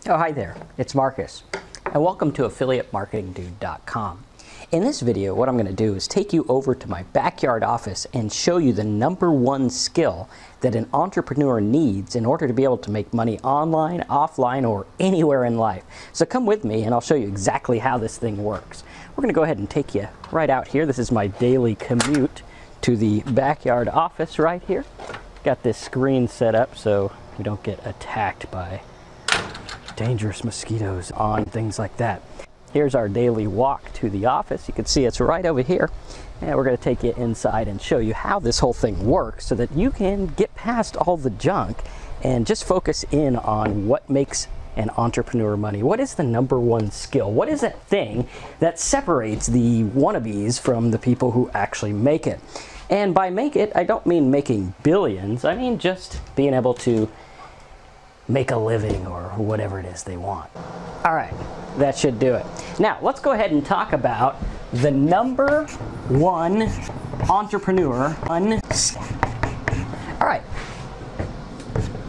Oh, hi there, it's Marcus, and welcome to AffiliateMarketingDude.com. In this video, what I'm going to do is take you over to my backyard office and show you the #1 skill that an entrepreneur needs in order to be able to make money online, offline, or anywhere in life. So come with me and I'll show you exactly how this thing works. We're going to go ahead and take you right out here. This is my daily commute to the backyard office right here. Got this screen set up so we don't get attacked by dangerous mosquitoes on things like that. Here's our daily walk to the office. You can see it's right over here. And we're going to take you inside and show you how this whole thing works so that you can get past all the junk and just focus in on what makes an entrepreneur money. What is the #1 skill? What is that thing that separates the wannabes from the people who actually make it? And by make it, I don't mean making billions. I mean just being able to make a living or whatever it is they want. All right, that should do it. Now, let's go ahead and talk about the #1 entrepreneur. All right,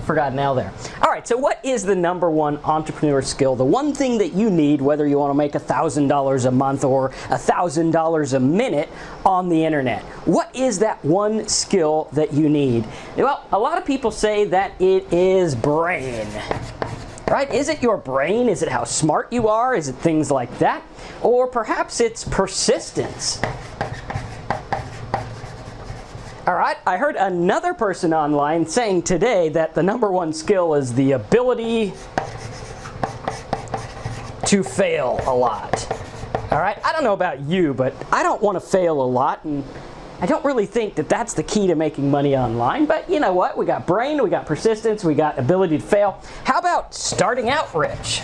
forgot an L there. All right, so what is the #1 entrepreneur skill? The one thing that you need, whether you want to make $1,000 a month or $1,000 a minute on the internet. What is that one skill that you need? Well, a lot of people say that it is brain. Right? Is it your brain? Is it how smart you are? Is it things like that? Or perhaps it's persistence. All right, I heard another person online saying today that the #1 skill is the ability to fail a lot. All right, I don't know about you, but I don't want to fail a lot, and I don't really think that that's the key to making money online. But you know what? We got brain, we got persistence, we got ability to fail. How about starting out rich?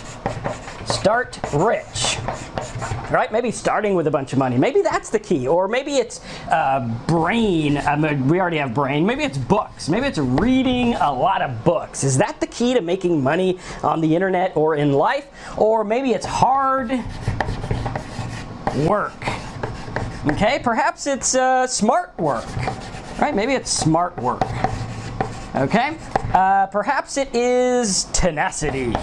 Start rich. Right? Maybe starting with a bunch of money. Maybe that's the key. Or maybe it's brain. We already have brain. Maybe it's books. Maybe it's reading a lot of books. Is that the key to making money on the internet or in life? Or maybe it's hard work. Okay? Perhaps it's smart work. Right? Maybe it's smart work. Okay? Perhaps it is tenacity.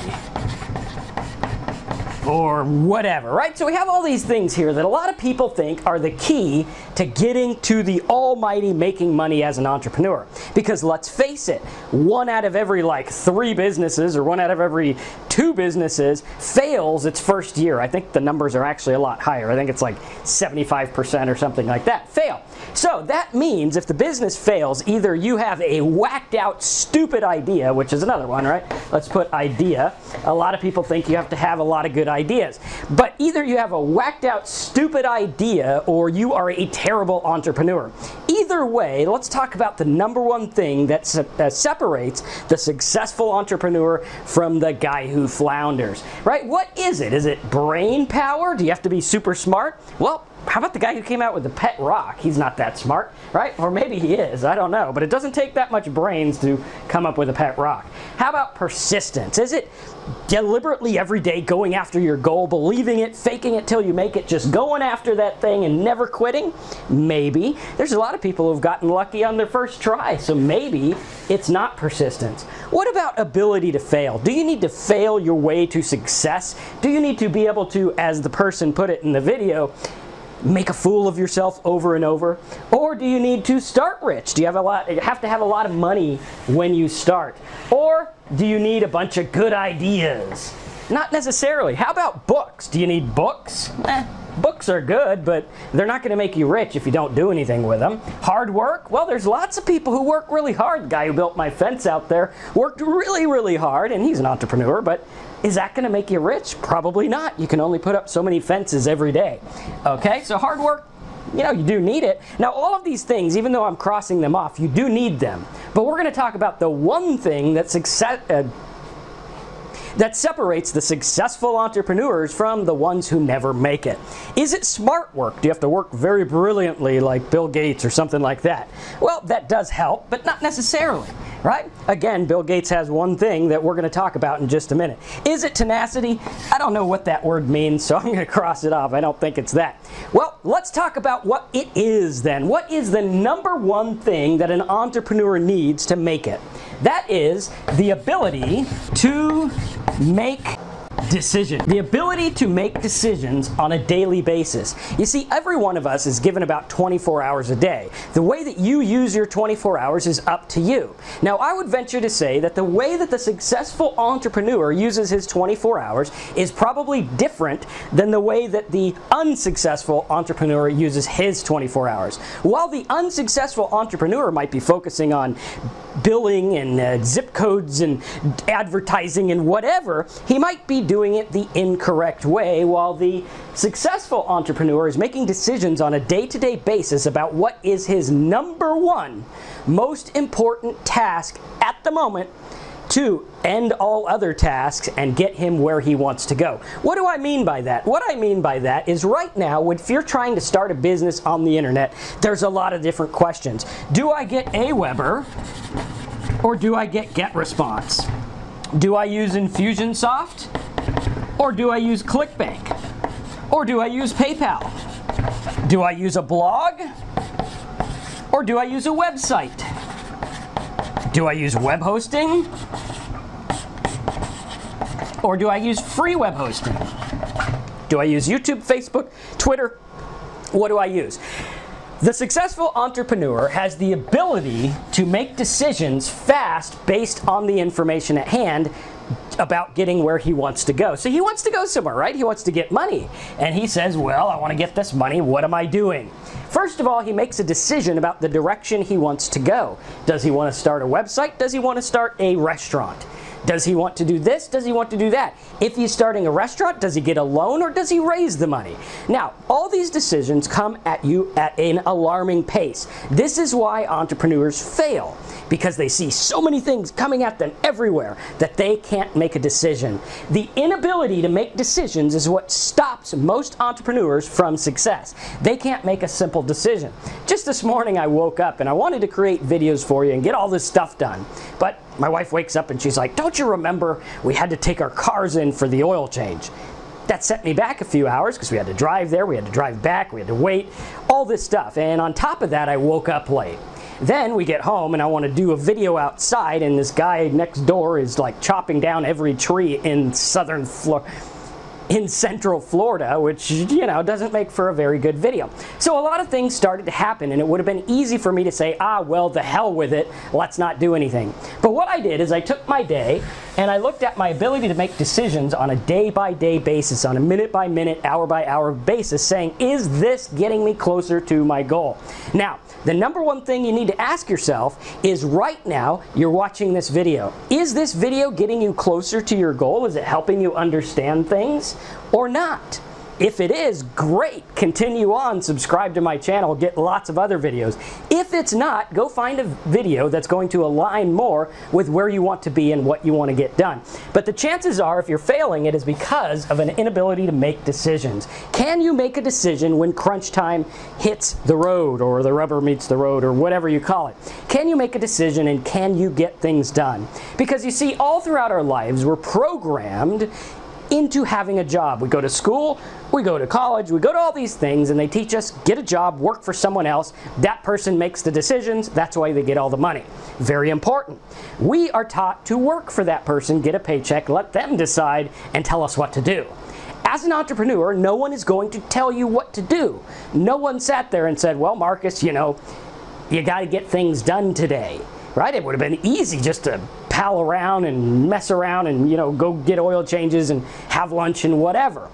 Or whatever, right? So we have all these things here that a lot of people think are the key to getting to the almighty making money as an entrepreneur. Because let's face it, 1 out of every 3 businesses or 1 out of every 2 businesses fails its first year. I think the numbers are actually a lot higher. I think it's like 75% or something like that fail. So that means if the business fails, either you have a whacked out stupid idea, which is another one, right? Let's put idea. A lot of people think you have to have a lot of good ideas. But either you have a whacked out stupid idea or you are a terrible entrepreneur. Either way, let's talk about the #1 thing that separates the successful entrepreneur from the guy who flounders, right? What is it? Is it brain power? Do you have to be super smart? Well, how about the guy who came out with the pet rock? He's not that smart, right? Or maybe he is, I don't know. But it doesn't take that much brains to come up with a pet rock. How about persistence? Is it deliberately every day going after your goal, believing it, faking it till you make it, just going after that thing and never quitting? Maybe. There's a lot of people who've gotten lucky on their first try, so maybe it's not persistence. What about ability to fail? Do you need to fail your way to success? Do you need to be able to, as the person put it in the video, make a fool of yourself over and over? Or do you need to start rich? Do you have to have a lot of money when you start? Or do you need a bunch of good ideas? Not necessarily. How about books? Do you need books? Books are good, but they're not going to make you rich if you don't do anything with them. Hard work? Well, there's lots of people who work really hard. The guy who built my fence out there worked really, really hard, and he's an entrepreneur, but is that going to make you rich? Probably not. You can only put up so many fences every day. Okay, so hard work, you do need it. Now, all of these things, even though I'm crossing them off, you do need them. But we're going to talk about the one thing that separates the successful entrepreneurs from the ones who never make it. Is it smart work? Do you have to work very brilliantly like Bill Gates or something like that? Well, that does help, but not necessarily, right? Again, Bill Gates has one thing that we're going to talk about in just a minute. Is it tenacity? I don't know what that word means, so I'm going to cross it off. I don't think it's that. Well, let's talk about what it is then. What is the #1 thing that an entrepreneur needs to make it? That is the ability to make decision. The ability to make decisions on a daily basis. You see, every one of us is given about 24 hours a day. The way that you use your 24 hours is up to you. Now, I would venture to say that the way that the successful entrepreneur uses his 24 hours is probably different than the way that the unsuccessful entrepreneur uses his 24 hours. While the unsuccessful entrepreneur might be focusing on billing and zip codes and advertising and whatever, he might be doing it the incorrect way, while the successful entrepreneur is making decisions on a day-to-day basis about what is his number one most important task at the moment to end all other tasks and get him where he wants to go. What do I mean by that? What I mean by that is right now, if you're trying to start a business on the internet, there's a lot of different questions. Do I get Aweber or do I get GetResponse? Do I use Infusionsoft or do I use ClickBank? Or do I use PayPal? Do I use a blog or do I use a website? Do I use web hosting? Or do I use free web hosting? Do I use YouTube, Facebook, Twitter? What do I use? The successful entrepreneur has the ability to make decisions fast based on the information at hand about getting where he wants to go. So he wants to go somewhere, right? He wants to get money. And he says, well, I want to get this money. What am I doing? First of all, he makes a decision about the direction he wants to go. Does he want to start a website? Does he want to start a restaurant? Does he want to do this? Does he want to do that? If he's starting a restaurant, does he get a loan or does he raise the money? Now, all these decisions come at you at an alarming pace. This is why entrepreneurs fail, because they see so many things coming at them everywhere that they can't make a decision. The inability to make decisions is what stops most entrepreneurs from success. They can't make a simple decision. Just this morning I woke up and I wanted to create videos for you and get all this stuff done. But my wife wakes up and she's like, don't you remember we had to take our cars in for the oil change? That set me back a few hours because we had to drive there, we had to drive back, we had to wait, all this stuff. And on top of that, I woke up late. Then we get home and I want to do a video outside and this guy next door is like chopping down every tree in Central Florida, which, you know, doesn't make for a very good video. So a lot of things started to happen and it would have been easy for me to say, well, the hell with it, let's not do anything. But what I did is I took my day and I looked at my ability to make decisions on a day-by-day basis, on a minute-by-minute, hour-by-hour basis, saying, is this getting me closer to my goal? Now, the number one thing you need to ask yourself is right now, you're watching this video. Is this video getting you closer to your goal? Is it helping you understand things or not? If it is, great, continue on, subscribe to my channel, get lots of other videos. If it's not, go find a video that's going to align more with where you want to be and what you want to get done. But the chances are, if you're failing, it is because of an inability to make decisions. Can you make a decision when crunch time hits the road, or the rubber meets the road, or whatever you call it? Can you make a decision and can you get things done? Because you see, all throughout our lives, we're programmed into having a job. We go to school, we go to college, we go to all these things and they teach us, get a job, work for someone else. That person makes the decisions, that's why they get all the money. Very important. We are taught to work for that person, get a paycheck, let them decide and tell us what to do. As an entrepreneur, no one is going to tell you what to do. No one sat there and said, well, Marcus, you know, you got to get things done today. Right? It would have been easy just to pal around and mess around and, you know, go get oil changes and have lunch and whatever.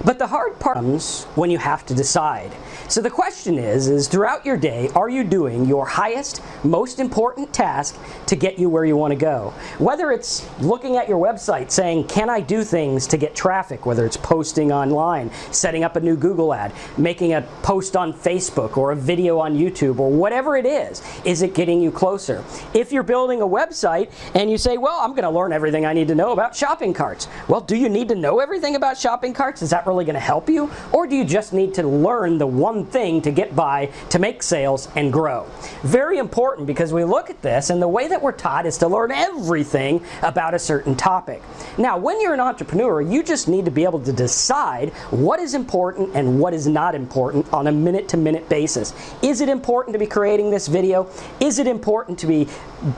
But the hard part comes when you have to decide. So the question is throughout your day, are you doing your highest, most important task to get you where you want to go? Whether it's looking at your website saying, can I do things to get traffic, whether it's posting online, setting up a new Google ad, making a post on Facebook or a video on YouTube or whatever it is it getting you closer? If you're building a website and you say, well, I'm going to learn everything I need to know about shopping carts. Well, do you need to know everything about shopping carts? Is that really going to help you? Or do you just need to learn the one thing to get by, to make sales and grow? Very important, because we look at this and the way that we're taught is to learn everything about a certain topic. Now, when you're an entrepreneur, you just need to be able to decide what is important and what is not important on a minute-to-minute basis. Is it important to be creating this video? Is it important to be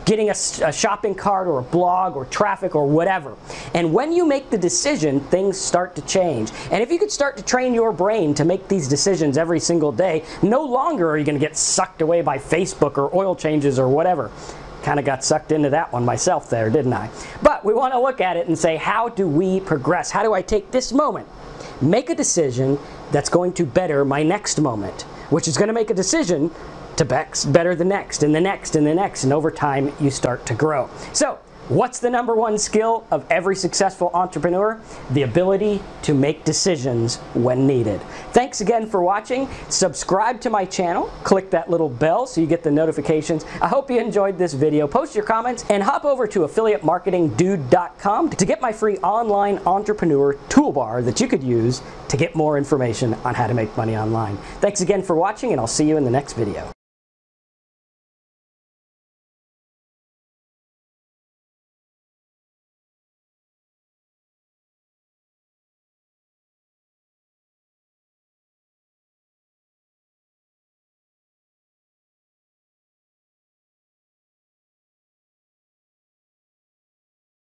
getting a shopping shopping cart or a blog or traffic or whatever. And when you make the decision, things start to change. And if you could start to train your brain to make these decisions every single day, no longer are you going to get sucked away by Facebook or oil changes or whatever. Kind of got sucked into that one myself there, didn't I? But we want to look at it and say, how do we progress? How do I take this moment, make a decision that's going to better my next moment, which is going to make a decision to better the next and the next and the next, and over time you start to grow. So what's the number one skill of every successful entrepreneur? The ability to make decisions when needed. Thanks again for watching. Subscribe to my channel. Click that little bell so you get the notifications. I hope you enjoyed this video. Post your comments and hop over to affiliatemarketingdude.com to get my free online entrepreneur toolbar that you could use to get more information on how to make money online. Thanks again for watching, and I'll see you in the next video.